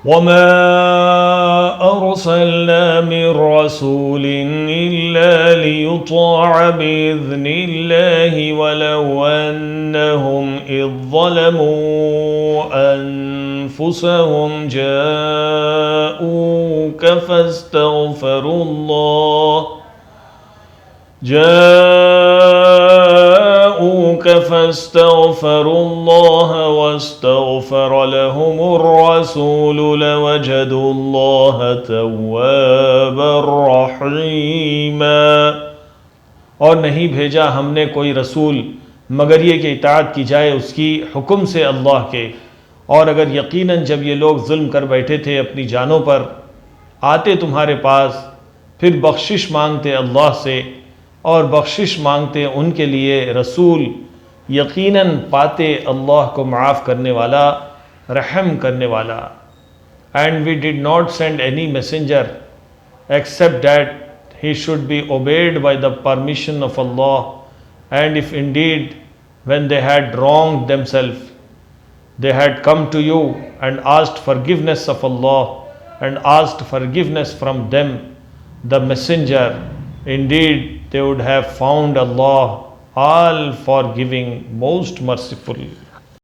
वमा अरसलना मिर रसूलिन इल्ला लियुताअ बिइज़्निल्लाहि वलौ अन्नहुम इज़ ज़लमू अनफुसहुम जाऊका फस्तग़फ़रुल्लाह वस्तग़फ़र लहुमुर रसूल लवजदुल्लाह तव्वाबर रहीमा। और नहीं भेजा हमने कोई रसूल मगर ये कि इताअत की जाए उसकी हुक्म से अल्लाह के। और अगर यकीनन जब ये लोग जुल्म कर बैठे थे अपनी जानों पर, आते तुम्हारे पास फिर बख्शिश मांगते अल्लाह से और बख्शिश मांगते उनके लिए रसूल, यकीनन पाते अल्लाह को माफ़ करने वाला, रहम करने वाला। And we did not send any messenger except that he should be obeyed by the permission of Allah. And if indeed when they had wronged themselves they had come to you and asked forgiveness of Allah and asked forgiveness from them, the messenger, indeed they would have found Allah all forgiving, most merciful.